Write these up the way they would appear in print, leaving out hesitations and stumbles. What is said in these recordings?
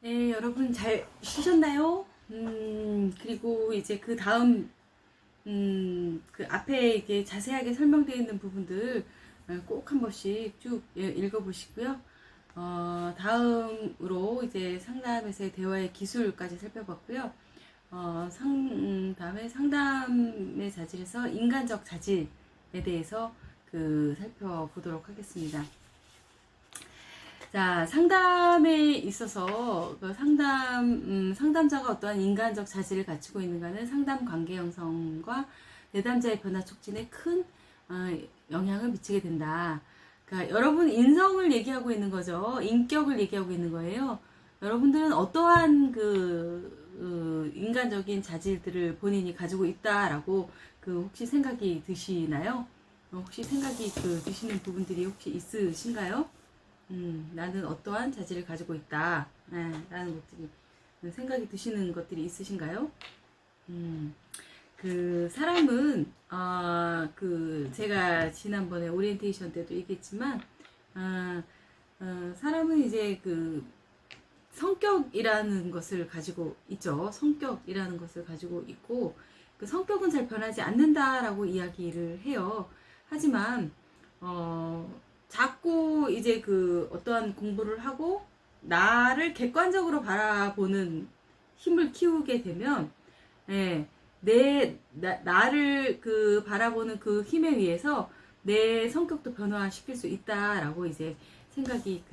네, 여러분 잘 쉬셨나요? 그리고 이제 그 다음, 그 앞에 이게 자세하게 설명되어 있는 부분들 꼭 한 번씩 쭉 읽어보시고요. 다음으로 이제 상담에서의 대화의 기술까지 살펴봤고요. 다음에 상담의 자질에서 인간적 자질에 대해서 살펴보도록 하겠습니다. 자, 상담에 있어서 상담자가 어떠한 인간적 자질을 갖추고 있는가는 상담 관계 형성과 내담자의 변화 촉진에 큰 영향을 미치게 된다. 그러니까 여러분 인성을 얘기하고 있는 거죠. 인격을 얘기하고 있는 거예요. 여러분들은 어떠한 인간적인 자질들을 본인이 가지고 있다라고 혹시 생각이 드시나요? 혹시 생각이 드시는 부분들이 혹시 있으신가요? 나는 어떠한 자질을 가지고 있다. 라는 것들이, 생각이 드시는 것들이 있으신가요? 사람은, 제가 지난번에 오리엔테이션 때도 얘기했지만, 사람은 이제 성격이라는 것을 가지고 있죠. 성격이라는 것을 가지고 있고, 그 성격은 잘 변하지 않는다라고 이야기를 해요. 하지만, 자꾸 이제 어떠한 공부를 하고 나를 객관적으로 바라보는 힘을 키우게 되면, 예, 나를 바라보는 그 힘에 의해서 내 성격도 변화시킬 수 있다라고 이제 생각이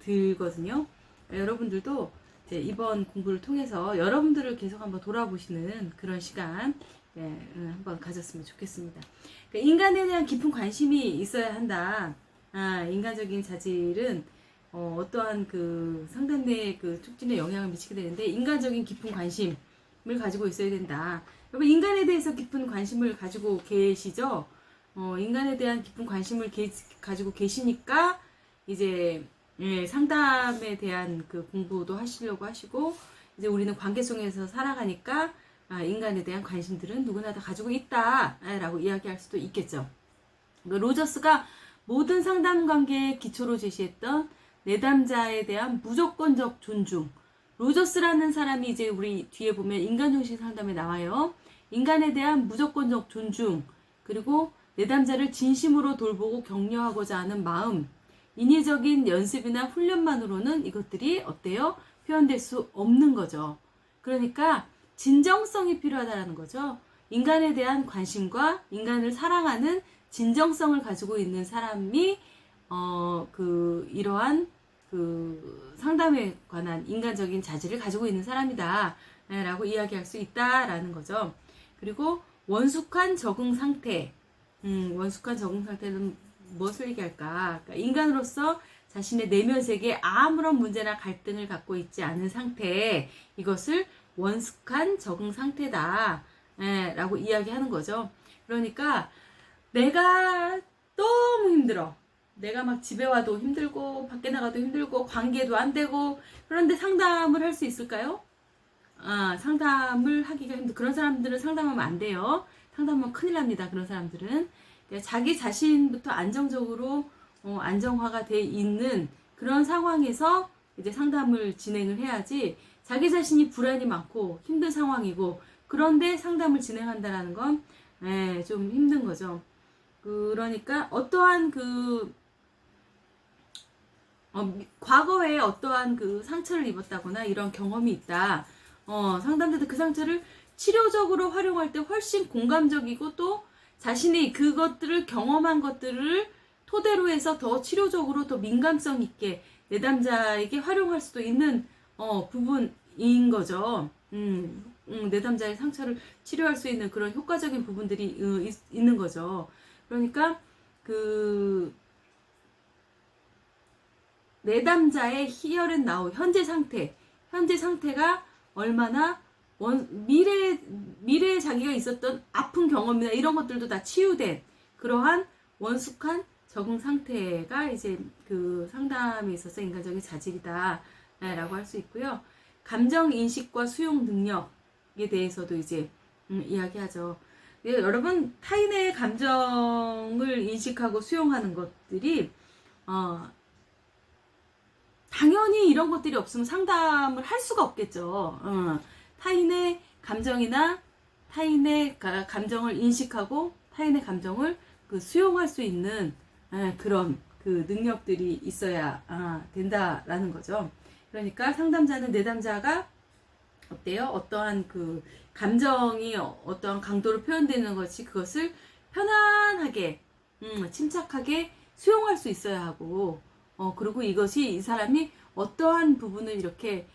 들거든요. 여러분들도 이제 이번 공부를 통해서 여러분들을 계속 한번 돌아보시는 그런 시간, 한번 가졌으면 좋겠습니다. 그러니까 인간에 대한 깊은 관심이 있어야 한다. 인간적인 자질은 어떠한 상담의 촉진에 영향을 미치게 되는데, 인간적인 깊은 관심을 가지고 있어야 된다. 여러분 인간에 대해서 깊은 관심을 가지고 계시죠? 인간에 대한 깊은 관심을 가지고 계시니까 이제 상담에 대한 공부도 하시려고 하시고, 이제 우리는 관계 속에서 살아가니까 인간에 대한 관심들은 누구나 다 가지고 있다라고 이야기할 수도 있겠죠. 로저스가 모든 상담 관계의 기초로 제시했던 내담자에 대한 무조건적 존중. 로저스라는 사람이 이제 우리 뒤에 보면 인간중심 상담에 나와요. 인간에 대한 무조건적 존중, 그리고 내담자를 진심으로 돌보고 격려하고자 하는 마음, 인위적인 연습이나 훈련만으로는 이것들이 어때요? 표현될 수 없는 거죠. 그러니까 진정성이 필요하다는 거죠. 인간에 대한 관심과 인간을 사랑하는 진정성을 가지고 있는 사람이 이러한 상담에 관한 인간적인 자질을 가지고 있는 사람이다 라고 이야기할 수 있다라는 거죠. 그리고 원숙한 적응 상태. 원숙한 적응 상태는 무엇을 얘기할까? 그러니까 인간으로서 자신의 내면 세계에 아무런 문제나 갈등을 갖고 있지 않은 상태, 이것을 원숙한 적응 상태다 라고 이야기하는 거죠. 그러니까 내가 너무 힘들어. 내가 막 집에 와도 힘들고 밖에 나가도 힘들고 관계도 안 되고, 그런데 상담을 할 수 있을까요? 상담을 하기가 힘들어. 그런 사람들은 상담하면 안 돼요. 상담하면 큰일 납니다. 그런 사람들은 자기 자신부터 안정적으로 안정화가 돼 있는 그런 상황에서 이제 상담을 진행을 해야지, 자기 자신이 불안이 많고 힘든 상황이고 그런데 상담을 진행한다라는 건 좀 힘든 거죠. 그러니까 어떠한 과거에 어떠한 상처를 입었다거나 이런 경험이 있다. 상담자들 그 상처를 치료적으로 활용할 때 훨씬 공감적이고, 또 자신이 그것들을 경험한 것들을 토대로 해서 더 치료적으로 더 민감성 있게 내담자에게 활용할 수도 있는 부분인 거죠. 내담자의 상처를 치료할 수 있는 그런 효과적인 부분들이 있는 거죠. 그러니까 내담자의 here and now, 현재 상태가 얼마나 미래에 자기가 있었던 아픈 경험이나 이런 것들도 다 치유된 그러한 원숙한 적응 상태가 이제 상담에 있어서 인간적인 자질이다 라고 할 수 있고요. 감정 인식과 수용 능력에 대해서도 이제 이야기하죠. 여러분 타인의 감정을 인식하고 수용하는 것들이 당연히 이런 것들이 없으면 상담을 할 수가 없겠죠. 타인의 감정이나 타인의 감정을 인식하고 타인의 감정을 수용할 수 있는 그런 능력들이 있어야 된다라는 거죠. 그러니까 상담자는 내담자가 어때요? 어떠한 감정이 어떠한 강도로 표현되는 것이 그것을 편안하게 침착하게 수용할 수 있어야 하고 그리고 이것이 이 사람이 어떠한 부분을 이렇게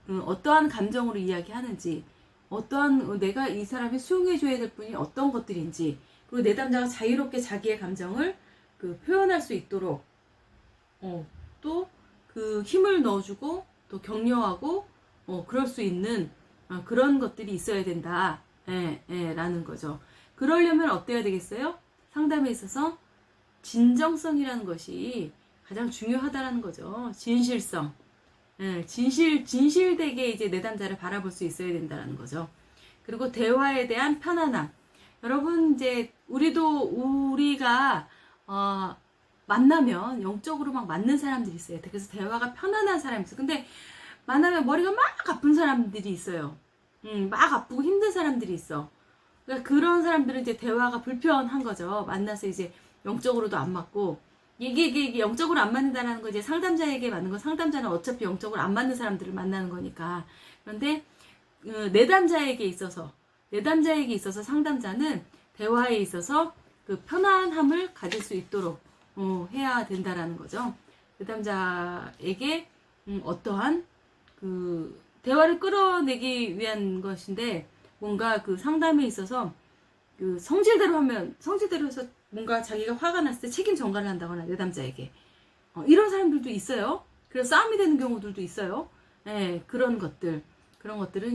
어떠한 감정으로 이야기하는지 어떠한 내가 이 사람이 수용해줘야 될 분이 어떤 것들인지 그리고 내담자가 자유롭게 자기의 감정을 표현할 수 있도록 또 힘을 넣어주고 또 격려하고 그럴 수 있는 그런 것들이 있어야 된다 라는 거죠. 그러려면 어때야 되겠어요? 상담에 있어서 진정성이라는 것이 가장 중요하다라는 거죠. 진실성. 진실되게 이제 내담자를 바라볼 수 있어야 된다는 거죠. 그리고 대화에 대한 편안함. 여러분, 이제, 우리가, 만나면 영적으로 막 맞는 사람들이 있어요. 그래서 대화가 편안한 사람이 있어요. 근데 만나면 머리가 막 아픈 사람들이 있어요. 막 아프고 힘든 사람들이 있어. 그러니까 그런 사람들은 이제 대화가 불편한 거죠. 만나서 이제 영적으로도 안 맞고. 이게 영적으로 안 맞는다는 거 이제 상담자에게 맞는 건 상담자는 어차피 영적으로 안 맞는 사람들을 만나는 거니까. 그런데 내담자에게 있어서 상담자는 대화에 있어서 편안함을 가질 수 있도록 해야 된다라는 거죠. 내담자에게 어떠한 대화를 끌어내기 위한 것인데 뭔가 상담에 있어서 성질대로 해서 뭔가 자기가 화가 났을 때 책임 전가를 한다거나 내담자에게 이런 사람들도 있어요. 그래서 싸움이 되는 경우들도 있어요. 그런 것들은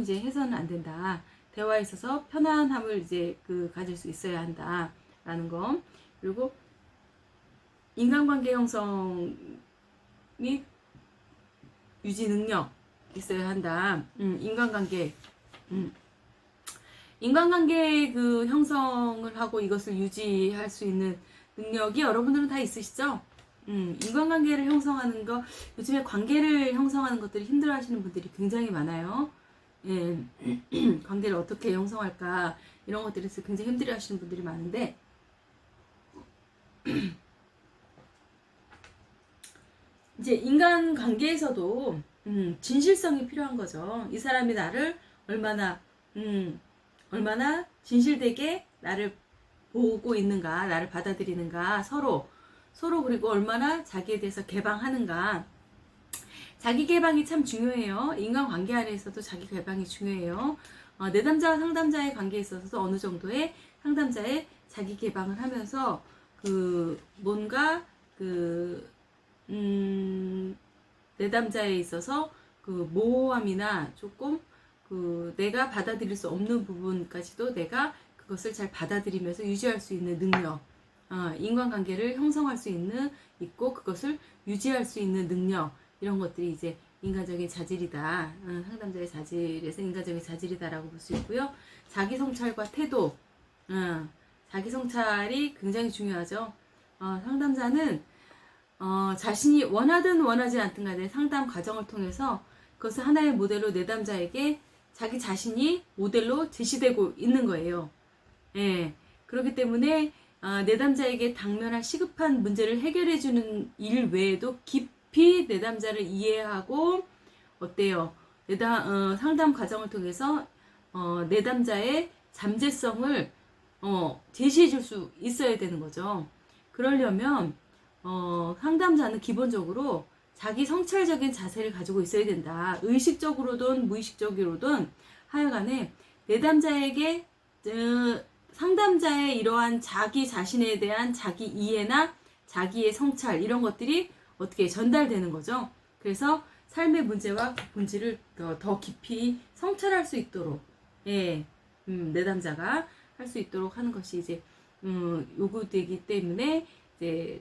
이제 해서는 안 된다. 대화에 있어서 편안함을 이제 가질 수 있어야 한다라는 거. 그리고 인간관계 형성 및 유지 능력 있어야 한다. 인간관계 형성을 하고 이것을 유지할 수 있는 능력이 여러분들은 다 있으시죠? 인간관계를 형성하는 거, 요즘에 관계를 형성하는 것들이 힘들어 하시는 분들이 굉장히 많아요. 예, 관계를 어떻게 형성할까, 이런 것들에서 굉장히 힘들어 하시는 분들이 많은데, 이제 인간관계에서도, 진실성이 필요한 거죠. 이 사람이 나를 얼마나 진실되게 나를 보고 있는가, 나를 받아들이는가, 서로 그리고 얼마나 자기에 대해서 개방하는가. 자기 개방이 참 중요해요. 인간관계 안에서도 자기 개방이 중요해요. 내담자와 상담자의 관계에 있어서도 어느 정도의 상담자의 자기 개방을 하면서 뭔가 내담자에 있어서 모호함이나 조금 내가 받아들일 수 없는 부분까지도 내가 그것을 잘 받아들이면서 유지할 수 있는 능력, 인간관계를 형성할 수 있고 그것을 유지할 수 있는 능력, 이런 것들이 이제 인간적인 자질이다. 상담자의 자질에서 인간적인 자질이다라고 볼 수 있고요. 자기 성찰과 태도, 자기 성찰이 굉장히 중요하죠. 상담자는 자신이 원하든 원하지 않든 간에 상담 과정을 통해서 그것을 하나의 모델로 내담자에게 자기 자신이 모델로 제시되고 있는 거예요. 예. 그렇기 때문에 내담자에게 당면한 시급한 문제를 해결해주는 일 외에도 깊이 내담자를 이해하고 어때요? 상담 과정을 통해서 내담자의 잠재성을 제시해줄 수 있어야 되는 거죠. 그러려면 상담자는 기본적으로 자기 성찰적인 자세를 가지고 있어야 된다. 의식적으로든 무의식적으로든 하여간에 내담자에게 상담자의 이러한 자기 자신에 대한 자기 이해나 자기의 성찰 이런 것들이 어떻게 전달되는 거죠. 그래서 삶의 문제와 본질을 더 깊이 성찰할 수 있도록 내담자가 할 수 있도록 하는 것이 이제 요구되기 때문에 이제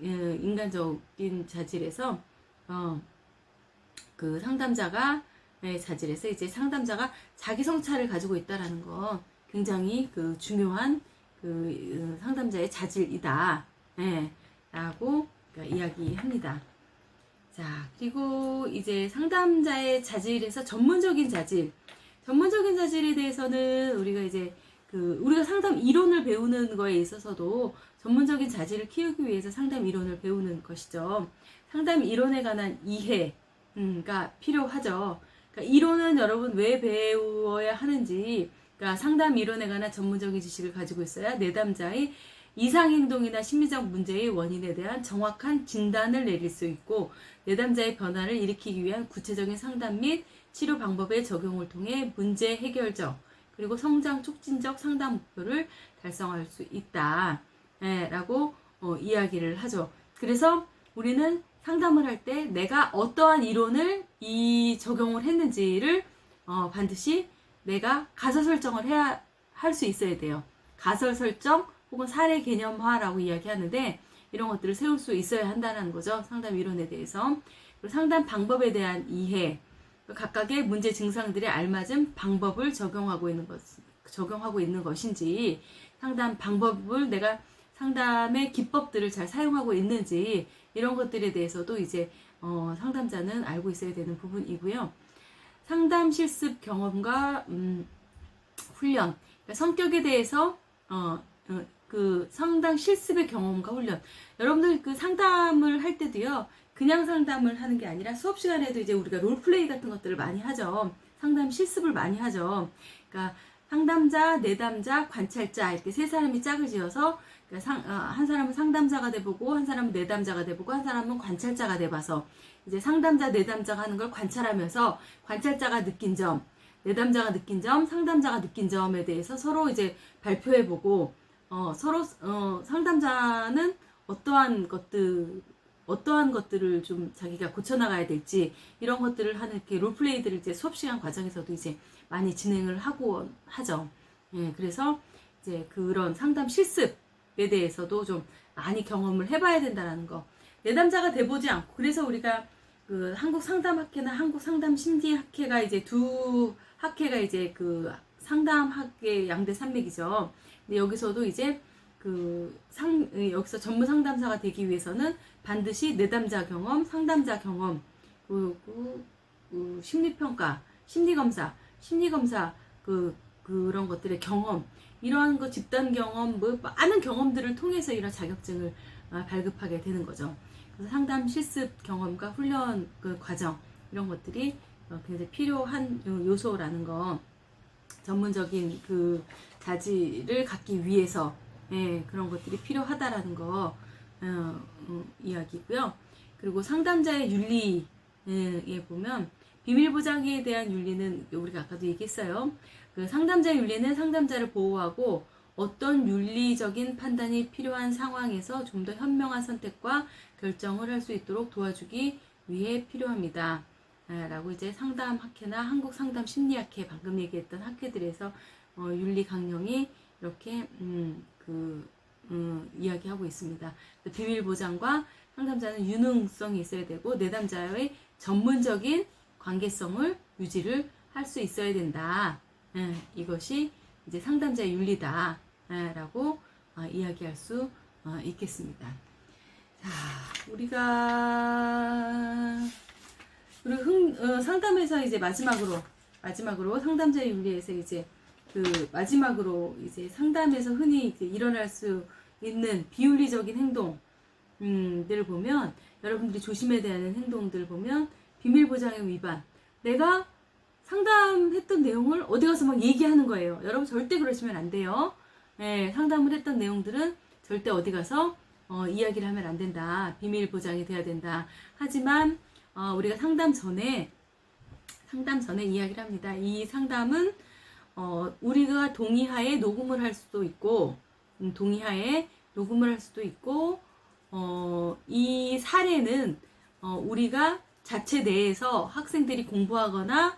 인간적인 자질에서 상담자가 자질에서 이제 상담자가 자기 성찰을 가지고 있다라는 거 굉장히 중요한 상담자의 자질이다 라고 이야기합니다. 자, 그리고 이제 상담자의 자질에서 전문적인 자질. 전문적인 자질에 대해서는 우리가 이제 우리가 상담 이론을 배우는 거에 있어서도 전문적인 자질을 키우기 위해서 상담 이론을 배우는 것이죠. 상담 이론에 관한 이해가 필요하죠. 그러니까 이론은 여러분 왜 배워야 하는지, 그러니까 상담 이론에 관한 전문적인 지식을 가지고 있어야 내담자의 이상행동이나 심리적 문제의 원인에 대한 정확한 진단을 내릴 수 있고, 내담자의 변화를 일으키기 위한 구체적인 상담 및 치료 방법의 적용을 통해 문제 해결적 그리고 성장 촉진적 상담 목표를 달성할 수 있다 라고 이야기를 하죠. 그래서 우리는 상담을 할 때 내가 어떠한 이론을 적용을 했는지를 반드시 내가 가설 설정을 해야 할 수 있어야 돼요. 가설 설정 혹은 사례 개념화라고 이야기하는데, 이런 것들을 세울 수 있어야 한다는 거죠. 상담 이론에 대해서. 그리고 상담 방법에 대한 이해, 각각의 문제 증상들에 알맞은 방법을 적용하고 있는 것인지, 상담 방법을 내가 상담의 기법들을 잘 사용하고 있는지, 이런 것들에 대해서도 이제 상담자는 알고 있어야 되는 부분이고요. 상담 실습 경험과 훈련, 그러니까 성격에 대해서 그 상담 실습의 경험과 훈련. 여러분들 그 상담을 할 때도요, 그냥 상담을 하는 게 아니라 수업 시간에도 이제 우리가 롤플레이 같은 것들을 많이 하죠. 상담 실습을 많이 하죠. 그러니까 상담자, 내담자, 관찰자 이렇게 세 사람이 짝을 지어서, 그러니까 한 사람은 상담자가 돼보고, 한 사람은 내담자가 돼보고, 한 사람은 관찰자가 돼봐서 이제 상담자, 내담자가 하는 걸 관찰하면서 관찰자가 느낀 점, 내담자가 느낀 점, 상담자가 느낀 점에 대해서 서로 이제 발표해보고, 서로 상담자는 어떠한 것들을 좀 자기가 고쳐나가야 될지, 이런 것들을 하는 이렇게 롤플레이들을 이제 수업 시간 과정에서도 이제 많이 진행을 하고 하죠. 예, 그래서 이제 그런 상담 실습에 대해서도 좀 많이 경험을 해봐야 된다는 거. 내담자가 돼보지 않고, 그래서 우리가 그 한국 상담학회나 한국 상담 심리학회가 이제 두 학회가 이제 그 상담학회 양대 산맥이죠. 근데 여기서도 이제 여기서 전문 상담사가 되기 위해서는 반드시 내담자 경험, 상담자 경험, 그리고 심리평가, 심리검사 그런 것들의 경험, 이러한 거 집단 경험, 많은 경험들을 통해서 이런 자격증을 발급하게 되는 거죠. 그래서 상담 실습 경험과 훈련 그 과정, 이런 것들이 굉장히 필요한 요소라는 거, 전문적인 그 자질을 갖기 위해서 그런 것들이 필요하다라는 거 이야기고요. 그리고 상담자의 윤리에 보면 비밀보장에 대한 윤리는 우리가 아까도 얘기했어요. 그 상담자의 윤리는 상담자를 보호하고 어떤 윤리적인 판단이 필요한 상황에서 좀 더 현명한 선택과 결정을 할 수 있도록 도와주기 위해 필요합니다. 라고 이제 상담학회나 한국상담심리학회, 방금 얘기했던 학회들에서 윤리 강령이 이렇게 이야기하고 있습니다. 비밀 보장과 상담자는 유능성이 있어야 되고, 내담자의 전문적인 관계성을 유지를 할 수 있어야 된다. 이것이 이제 상담자의 윤리다. 라고 이야기할 수 있겠습니다. 자, 그리고 상담에서 이제 마지막으로 상담자의 윤리에서 이제 마지막으로 이제 상담에서 흔히 이제 일어날 수 있는 비윤리적인 행동들을 보면, 여러분들이 조심해야 되는 행동들을 보면, 비밀보장의 위반. 내가 상담했던 내용을 어디 가서 막 얘기하는 거예요. 여러분 절대 그러시면 안 돼요. 상담을 했던 내용들은 절대 어디 가서 이야기를 하면 안 된다. 비밀 보장이 돼야 된다. 하지만 우리가 상담 전에 이야기를 합니다. 이 상담은 우리가 동의하에 녹음을 할 수도 있고, 이 사례는 우리가 자체 내에서 학생들이 공부하거나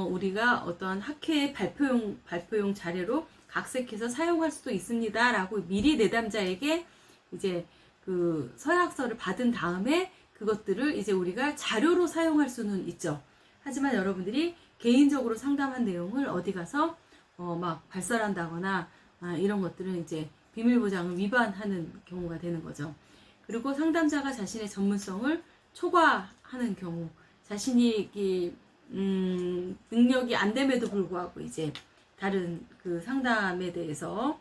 우리가 어떤 학회 발표용 자료로 각색해서 사용할 수도 있습니다. 라고 미리 내담자에게 이제 그 서약서를 받은 다음에 그것들을 이제 우리가 자료로 사용할 수는 있죠. 하지만 여러분들이 개인적으로 상담한 내용을 어디 가서 막 발설한다거나 이런 것들은 이제 비밀보장을 위반하는 경우가 되는 거죠. 그리고 상담자가 자신의 전문성을 초과하는 경우, 자신이 능력이 안 됨에도 불구하고 이제 다른 그 상담에 대해서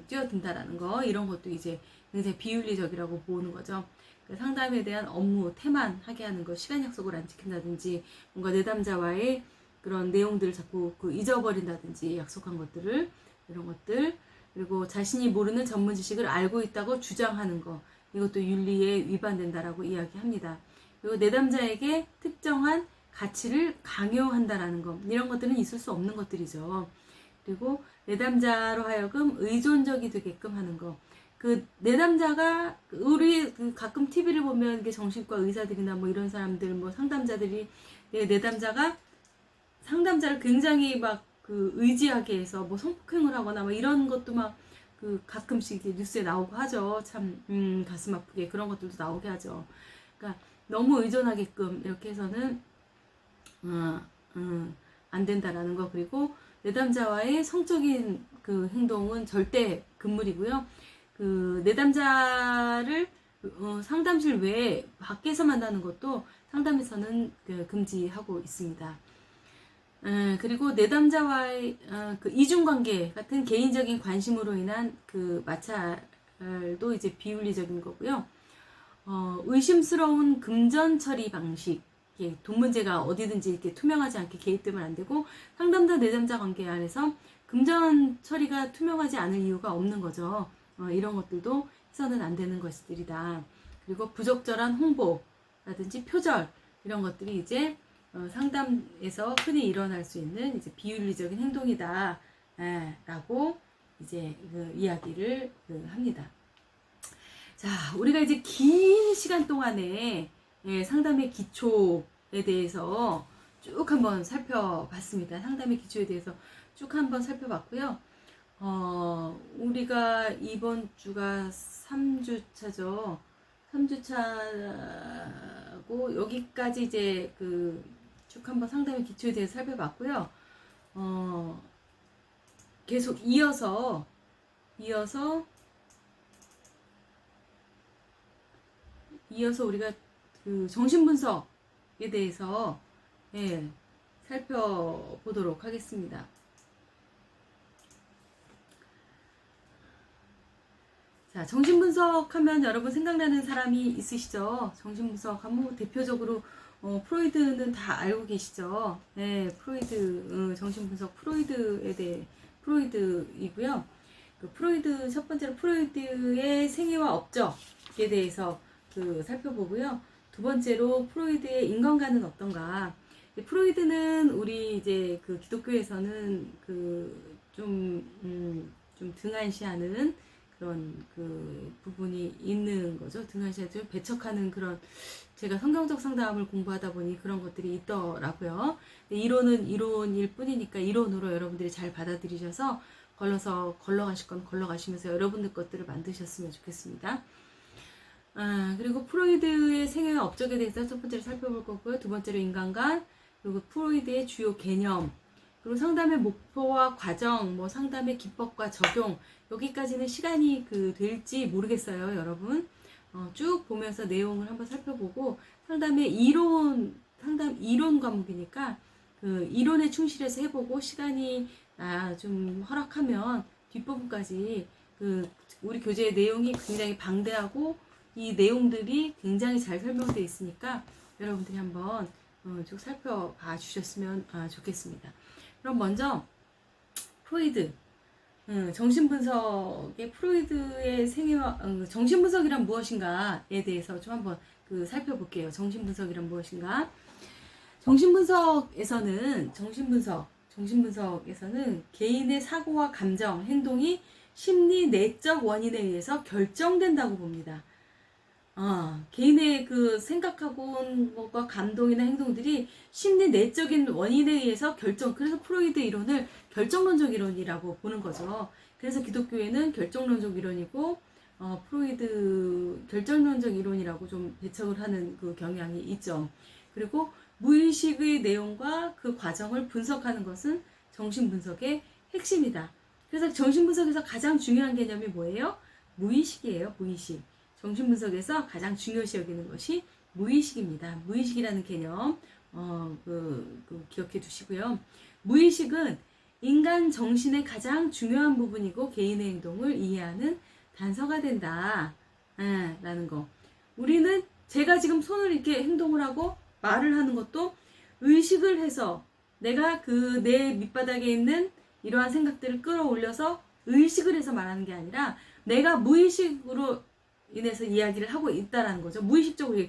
뛰어든다라는 거, 이런 것도 이제 굉장히 비윤리적이라고 보는 거죠. 그 상담에 대한 업무 태만하게 하는 거, 시간 약속을 안 지킨다든지, 뭔가 내담자와의 그런 내용들을 자꾸 잊어버린다든지, 약속한 것들을, 이런 것들, 그리고 자신이 모르는 전문 지식을 알고 있다고 주장하는 거, 이것도 윤리에 위반된다라고 이야기합니다. 그리고 내담자에게 특정한 가치를 강요한다라는 것, 이런 것들은 있을 수 없는 것들이죠. 그리고 내담자로 하여금 의존적이 되게끔 하는 거. 그 내담자가, 우리 가끔 TV를 보면 이게 정신과 의사들이나 뭐 이런 사람들, 뭐 상담자들이 내담자가 상담자를 굉장히 막 의지하게 해서 뭐 성폭행을 하거나 뭐 이런 것도 막 가끔씩 뉴스에 나오고 하죠. 참 가슴 아프게 그런 것들도 나오게 하죠. 그러니까 너무 의존하게끔 이렇게 해서는 안 된다라는 거. 그리고 내담자와의 성적인 행동은 절대 금물이고요. 내담자를 상담실 외에 밖에서 만나는 것도 상담에서는 금지하고 있습니다. 그리고 내담자와의 이중관계 같은 개인적인 관심으로 인한 마찰도 이제 비윤리적인 거고요. 의심스러운 금전 처리 방식, 돈 문제가 어디든지 이렇게 투명하지 않게 개입되면 안 되고, 상담자 내담자 관계 안에서 금전 처리가 투명하지 않을 이유가 없는 거죠. 이런 것들도 해서는 안 되는 것들이다. 그리고 부적절한 홍보라든지 표절, 이런 것들이 이제 상담에서 흔히 일어날 수 있는 이제 비윤리적인 행동이다 라고 이제 이야기를 합니다. 자, 우리가 이제 긴 시간 동안에 상담의 기초에 대해서 쭉 한번 살펴봤습니다. 상담의 기초에 대해서 쭉 한번 살펴봤고요. 우리가 이번 주가 3주차죠. 3주차고 여기까지 이제 쭉 한번 상담의 기초에 대해서 살펴봤고요. 계속 이어서 우리가 정신분석에 대해서 살펴보도록 하겠습니다. 자, 정신분석하면 여러분 생각나는 사람이 있으시죠? 정신분석하면 대표적으로 프로이드는 다 알고 계시죠? 네, 프로이드, 정신분석 프로이드이고요. 프로이드, 첫 번째로 프로이드의 생애와 업적에 대해서 살펴보고요. 두 번째로 프로이드의 인간관은 어떤가. 프로이드는 우리 이제 기독교에서는 좀 등한시하는 그런 부분이 있는 거죠. 등한시하죠. 배척하는 그런, 제가 성경적 상담을 공부하다 보니 그런 것들이 있더라고요. 이론은 이론일 뿐이니까 이론으로 여러분들이 잘 받아들이셔서 걸러가실 건 걸러가시면서 여러분들 것들을 만드셨으면 좋겠습니다. 그리고 프로이드의 생애와 업적에 대해서 첫 번째로 살펴볼 거고요. 두 번째로 인간관, 그리고 프로이드의 주요 개념, 그리고 상담의 목표와 과정, 뭐 상담의 기법과 적용, 여기까지는 시간이 될지 모르겠어요, 여러분. 쭉 보면서 내용을 한번 살펴보고, 상담 이론 과목이니까 이론에 충실해서 해보고, 시간이 좀 허락하면 뒷부분까지 우리 교재의 내용이 굉장히 방대하고 이 내용들이 굉장히 잘 설명되어 있으니까 여러분들이 한번 쭉 살펴봐 주셨으면 좋겠습니다. 그럼 먼저 프로이드, 정신분석의 프로이드의 생애와 정신분석이란 무엇인가에 대해서 좀 한번 살펴볼게요. 정신분석이란 무엇인가? 정신분석에서는 개인의 사고와 감정, 행동이 심리 내적 원인에 의해서 결정된다고 봅니다. 개인의 생각하고 것과 감동이나 행동들이 심리 내적인 원인에 의해서 그래서 프로이드 이론을 결정론적 이론이라고 보는 거죠. 그래서 기독교에는 결정론적 이론이고, 프로이드 결정론적 이론이라고 좀 배척을 하는 경향이 있죠. 그리고 무의식의 내용과 그 과정을 분석하는 것은 정신분석의 핵심이다. 그래서 정신분석에서 가장 중요한 개념이 뭐예요? 무의식이에요, 무의식. 정신분석에서 가장 중요시 여기는 것이 무의식입니다. 무의식이라는 개념 기억해 두시고요. 무의식은 인간 정신의 가장 중요한 부분이고 개인의 행동을 이해하는 단서가 된다. 라는 거. 우리는 제가 지금 손을 이렇게 행동을 하고 말을 하는 것도 의식을 해서 내가 그 내 밑바닥에 있는 이러한 생각들을 끌어올려서 의식을 해서 말하는 게 아니라 내가 무의식으로 인해서 이야기를 하고 있다라는 거죠. 무의식적으로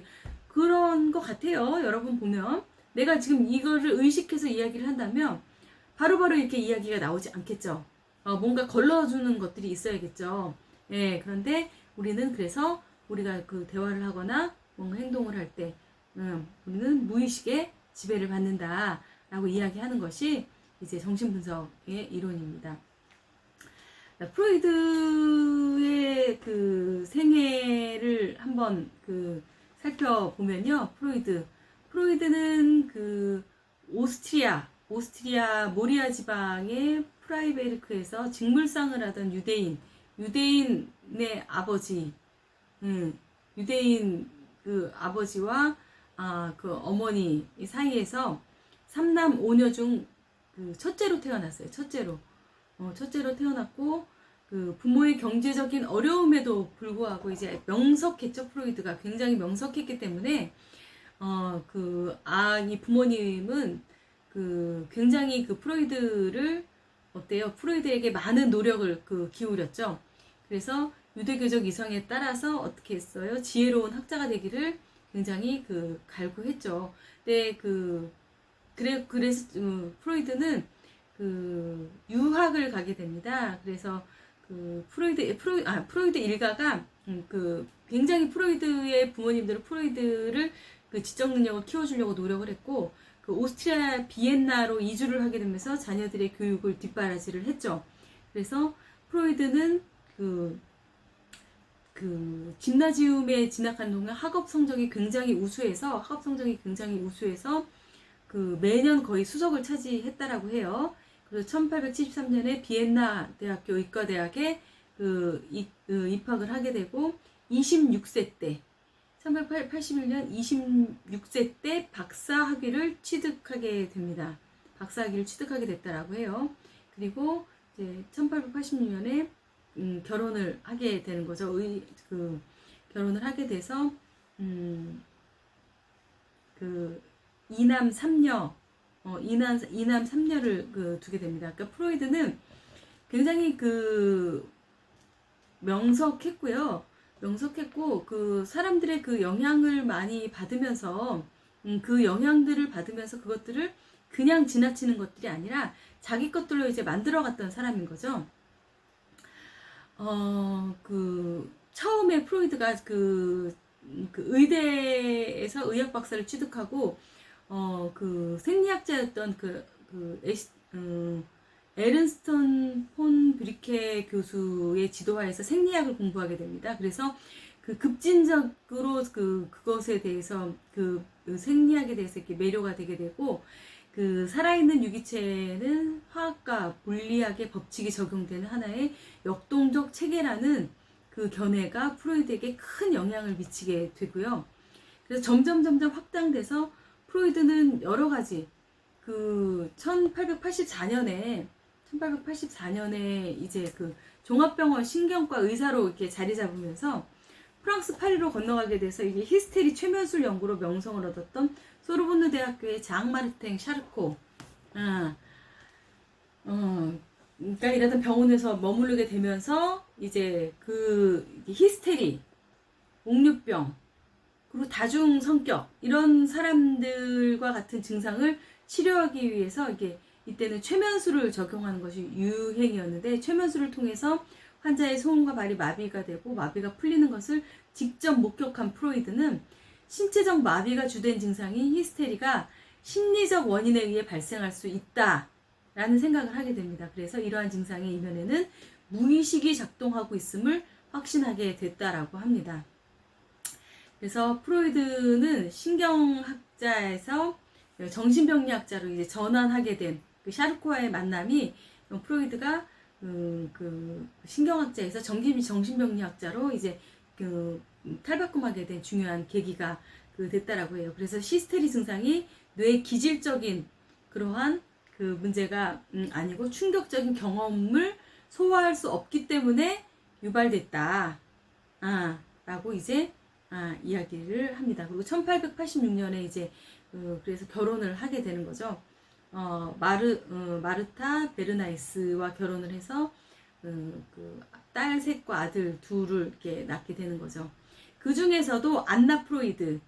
그런 것 같아요. 여러분 보면 내가 지금 이거를 의식해서 이야기를 한다면 바로바로 이렇게 이야기가 나오지 않겠죠. 뭔가 걸러주는 것들이 있어야겠죠. 예, 그런데 우리는 그래서 우리가 그 대화를 하거나 뭔가 행동을 할 때 우리는 무의식의 지배를 받는다라고 이야기하는 것이 이제 정신분석의 이론입니다. 프로이드의 그 생애를 한번 살펴보면요. 프로이드는 그 오스트리아 모리아 지방의 프라이베르크에서 직물상을 하던 유대인의 아버지, 유대인 그 아버지와 그 어머니 사이에서 3남 5녀 중 그 첫째로 태어났어요. 첫째로 태어났고 그 부모의 경제적인 어려움에도 불구하고 이제 명석했죠. 프로이드가 굉장히 명석했기 때문에 이 부모님은 굉장히 프로이드를 프로이드에게 많은 노력을 기울였죠. 그래서 유대교적 이성에 따라서 어떻게 했어요? 지혜로운 학자가 되기를 굉장히 갈구했죠. 근데 그래서 프로이드는 유학을 가게 됩니다. 그래서 프로이드 일가가 굉장히 프로이드의 부모님들은 프로이드를 지적 능력을 키워주려고 노력을 했고 오스트리아 비엔나로 이주를 하게 되면서 자녀들의 교육을 뒷바라지를 했죠. 그래서 프로이드는 짐나지움에 진학하는 동안 학업 성적이 굉장히 우수해서 매년 거의 수석을 차지했다라고 해요. 그래서 1873년에 비엔나 대학교 의과대학에 입학을 하게 되고 26세 때 1881년 26세 때 박사학위를 취득하게 됩니다. 박사학위를 취득하게 됐다라고 해요. 그리고 이제 1886년에 결혼을 하게 되는 거죠. 결혼을 하게 돼서 이남 삼녀를 두게 됩니다. 그러니까 프로이드는 굉장히 명석했고 사람들의 영향을 많이 받으면서 영향들을 받으면서 그것들을 그냥 지나치는 것들이 아니라 자기 것들로 이제 만들어갔던 사람인 거죠. 처음에 프로이드가 의대에서 의학 박사를 취득하고 생리학자였던 에른스턴 폰 브리케 교수의 지도하에서 생리학을 공부하게 됩니다. 그래서 급진적으로 그것에 대해서 생리학에 대해서 이렇게 매료가 되게 되고 살아있는 유기체는 화학과 물리학의 법칙이 적용되는 하나의 역동적 체계라는 견해가 프로이드에게 큰 영향을 미치게 되고요. 그래서 점점 확장돼서 프로이드는 여러 가지 1884년에 이제 종합병원 신경과 의사로 이렇게 자리 잡으면서 프랑스 파리로 건너가게 돼서 이게 히스테리 최면술 연구로 명성을 얻었던 소르본느 대학교의 장 마르탱 샤르코 그러니까 이러던 병원에서 머무르게 되면서 이제 히스테리, 옥류병, 그리고 다중 성격 이런 사람들과 같은 증상을 치료하기 위해서 이때는 최면술을 적용하는 것이 유행이었는데 최면술을 통해서 환자의 손과 발이 마비가 되고 마비가 풀리는 것을 직접 목격한 프로이드는 신체적 마비가 주된 증상인 히스테리가 심리적 원인에 의해 발생할 수 있다라는 생각을 하게 됩니다. 그래서 이러한 증상의 이면에는 무의식이 작동하고 있음을 확신하게 됐다라고 합니다. 그래서 프로이드는 신경학자에서 정신병리학자로 이제 전환하게 된 샤르코와의 만남이 프로이드가 신경학자에서 정신병리학자로 이제 탈바꿈하게 된 중요한 계기가 됐다라고 해요. 그래서 시스테리 증상이 뇌 기질적인 그러한 그 문제가 아니고 충격적인 경험을 소화할 수 없기 때문에 유발됐다. 라고 이제 이야기를 합니다. 그리고 1886년에 이제 그래서 결혼을 하게 되는 거죠. 마르타 베르나이스와 결혼을 해서 그 딸 셋과 아들 둘을 이렇게 낳게 되는 거죠. 그 중에서도 안나 프로이드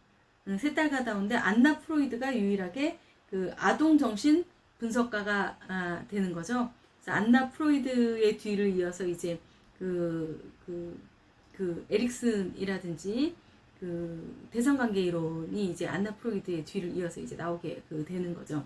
세 딸 가운데 안나 프로이드가 유일하게 그 아동 정신 분석가가 되는 거죠. 그래서 안나 프로이드의 뒤를 이어서 이제 그 에릭슨이라든지 그 대상관계 이론이 이제 안나 프로이드의 뒤를 이어서 이제 나오게 되는 거죠.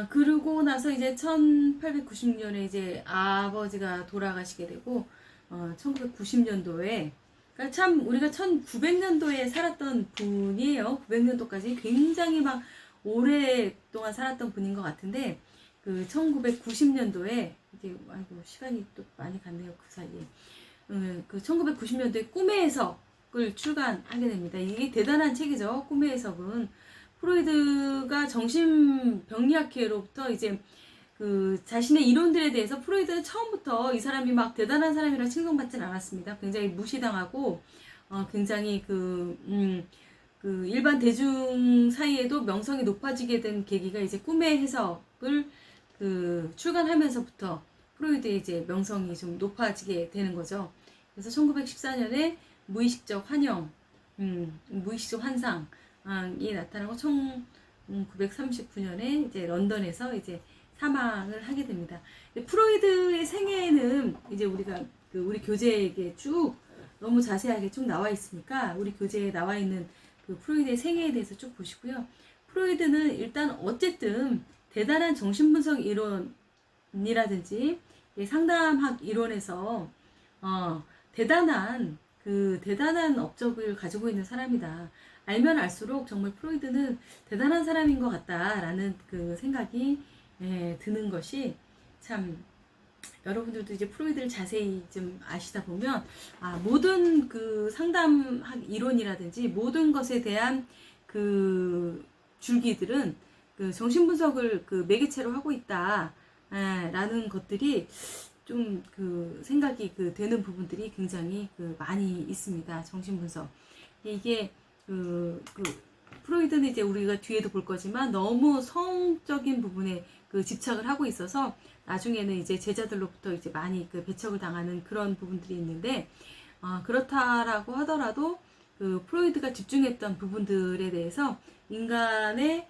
그러고 나서 이제 1890년에 이제 아버지가 돌아가시게 되고, 1990년도에, 그러니까 참 우리가 1900년도에 살았던 분이에요. 900년도까지 굉장히 막 오랫동안 살았던 분인 것 같은데, 그 1990년도에, 이제, 아이고, 시간이 또 많이 갔네요. 그 사이에. 그 1990년도에 꿈의 해석을 출간하게 됩니다. 이게 대단한 책이죠. 꿈의 해석은. 프로이드가 정신병리학회로부터 이제 그 자신의 이론들에 대해서 프로이드는 처음부터 이 사람이 막 대단한 사람이라 칭송받지는 않았습니다. 굉장히 무시당하고 굉장히 그 일반 대중 사이에도 명성이 높아지게 된 계기가 이제 꿈의 해석을 그 출간하면서부터 프로이드의 이제 명성이 좀 높아지게 되는 거죠. 그래서 1914년에 무의식적 환영, 무의식적 환상 이 나타나고 1939년에 이제 런던에서 이제 사망을 하게 됩니다. 프로이드의 생애는 이제 우리가 우리 교재에 쭉 너무 자세하게 쭉 나와 있으니까 우리 교재에 나와 있는 그 프로이드의 생애에 대해서 쭉 보시고요. 프로이드는 일단 어쨌든 대단한 정신분석 이론이라든지 상담학 이론에서 대단한 업적을 가지고 있는 사람이다. 알면 알수록 정말 프로이드는 대단한 사람인 것 같다라는 그 생각이 드는 것이 참 여러분들도 이제 프로이드를 자세히 좀 아시다 보면 모든 그 상담학 이론이라든지 모든 것에 대한 그 줄기들은 그 정신분석을 그 매개체로 하고 있다라는 것들이 좀 그 생각이 되는 부분들이 굉장히 많이 있습니다. 정신분석 이게 프로이드는 이제 우리가 뒤에도 볼 거지만 너무 성적인 부분에 집착을 하고 있어서 나중에는 이제 제자들로부터 이제 많이 배척을 당하는 그런 부분들이 있는데 그렇다라고 하더라도 프로이드가 집중했던 부분들에 대해서 인간의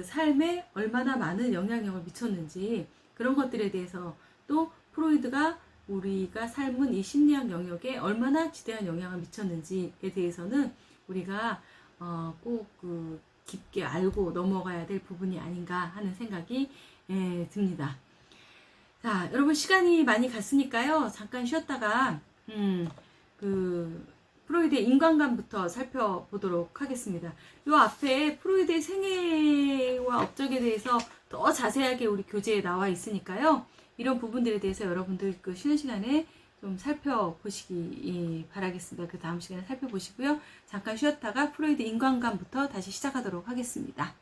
삶에 얼마나 많은 영향력을 미쳤는지 그런 것들에 대해서 또 프로이드가 우리가 삶은 이 심리학 영역에 얼마나 지대한 영향을 미쳤는지에 대해서는 우리가 꼭 깊게 알고 넘어가야 될 부분이 아닌가 하는 생각이 듭니다. 자, 여러분 시간이 많이 갔으니까요. 잠깐 쉬었다가 프로이드의 인간관부터 살펴보도록 하겠습니다. 이 앞에 프로이드의 생애와 업적에 대해서 더 자세하게 우리 교재에 나와 있으니까요. 이런 부분들에 대해서 여러분들 쉬는 시간에 좀 살펴보시기 바라겠습니다. 그 다음 시간에 살펴보시고요. 잠깐 쉬었다가 프로이드 인간관부터 다시 시작하도록 하겠습니다.